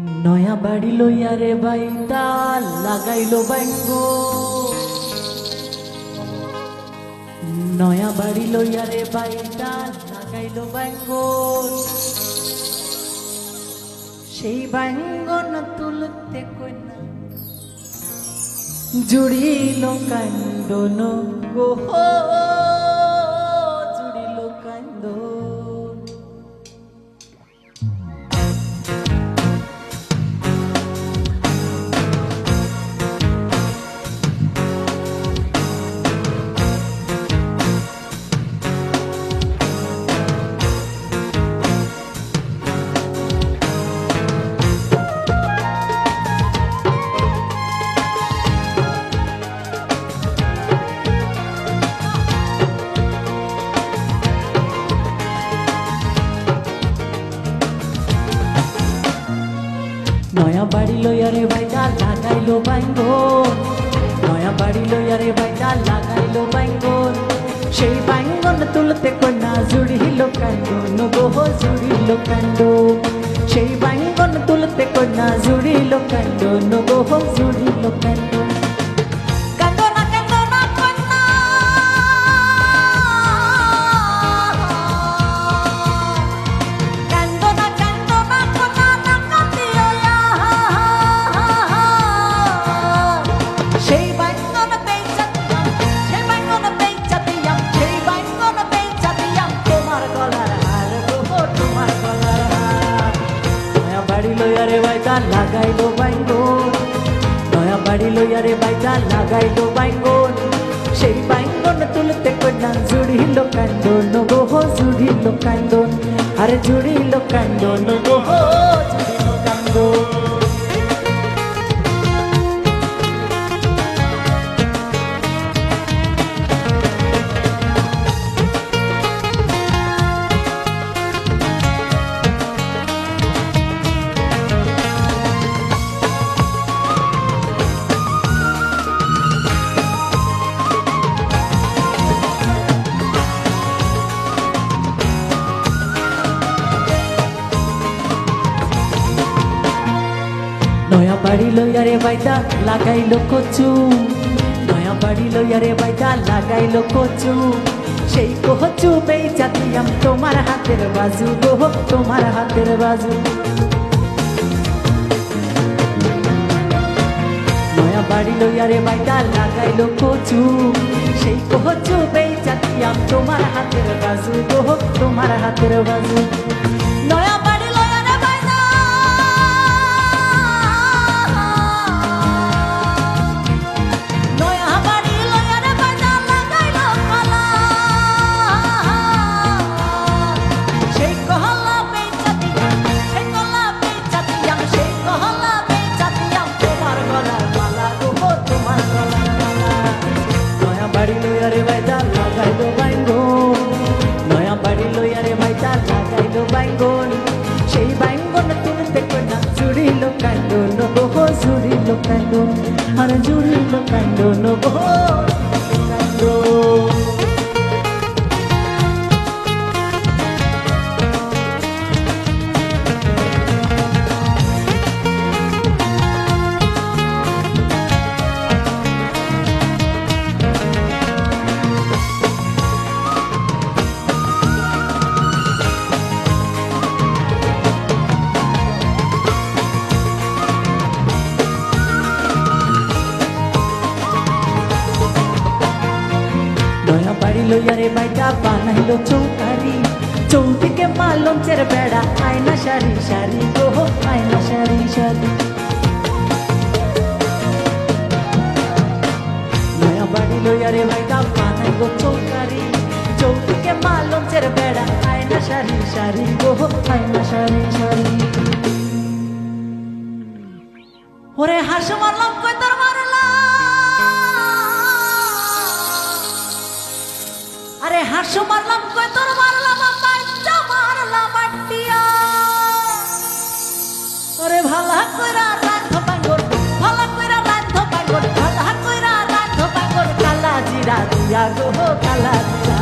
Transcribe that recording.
নয়া বাড়ি লইয়া রে বাইটা লাগাইলো ব্যাঙ্গো, নয়া বাড়ি লইয়া রে বাইটা লাগাইলো ব্যাঙ্গো। সেই ব্যাঙ্গন তুলতে কইনা জুড়িল কান্দন গো, জুড়িল কান্দন। নয়া বাড়ি লইয়া রে ভাইটা লাগাইলো বাইঙ্গন, নয়া বাড়ি লইয়া রে ভাইটা লাগাইলো বাইঙ্গন। সেই বাইঙ্গন তুলতে কন্যা জুড়িল কান্দন গো, জুড়িল কান্দন। সেই বাইঙ্গন তুলতে কন্যা জুড়িল কান্দন গো, জুড়িল কান্দন। লাগাইলো বাইঙ্গন, নয়া বাড়ি লইয়া রে বাইটা লাগাইলো বাইঙ্গন। সেই বাইঙ্গন তুলতে কন্যা জুড়িল কান্দন গো, জুড়িল কান্দন। আরে জুড়িল কান্দন গো, জুড়িল কান্দন। নয়া বাড়ি লইয়া রে বাইটা লাগাইলো কচু, নয়া বাড়ি লইয়া রে বাইটা লাগাইলো কচু। সেই কচু বেচা দিয়াম তোমার হাতের বাজু গো, তোমার হাতের বাজু। নয়া বাড়ি লইয়া রে বাইটা লাগাইলো কচু, সেই কচু বেচা দিয়াম তোমার হাতের বাজু গো, তোমার হাতের বাজু। নয়া বাড়ি লইয়া রে বাইটা, নয়া বাড়ি লইয়া রে বাইটা লাগাইলো কলা। সেই কলা বেচা দিয়াম, সেই কলা বেচা দিয়াম, সেই কলা বেচা দিয়াম তোমার গলার মালা গো, তোমার গলার মালা। নয়া বাড়ি লইয়া রে বাইটা লাগাইলো বাইঙ্গন, নয়া বাড়ি লইয়া রে বাইটা লাগাইলো বাইঙ্গন। সেই বাইঙ্গন তুলতে কন্যা জুড়িল কান্দন গো, জুড়িল কান্দন। আর জুড়িল কান্দন গো, কান্দন। নয়া বাড়ি লইয়া রে বাইটা বানাইলো চৌকারি, চৌদিকে মা লঞ্চের বেড়া, আয়না সারি সারি গো, আয়না সারি সারি। নয়া বাড়ি লইয়া রে বাইটা বানাইলো চৌকারি, চৌদিকে মা লঞ্চের বেড়া, আয়না সারি সারি গো, আয়না সারি সারি। ওরে হাসু মারলাম কই তোর মারলাম, আরে হাসু মারলাম কই তোর মারলাম, বাচ্চা মারলাম আটিয়া। ওরে ভালা কইরা রান্ধ বাইঙ্গন, ভালা কইরা রান্ধ বাইঙ্গন, ভালা কইরা রান্ধ বাইঙ্গন। কালা জিরা দিয়া গো, কালা জিরা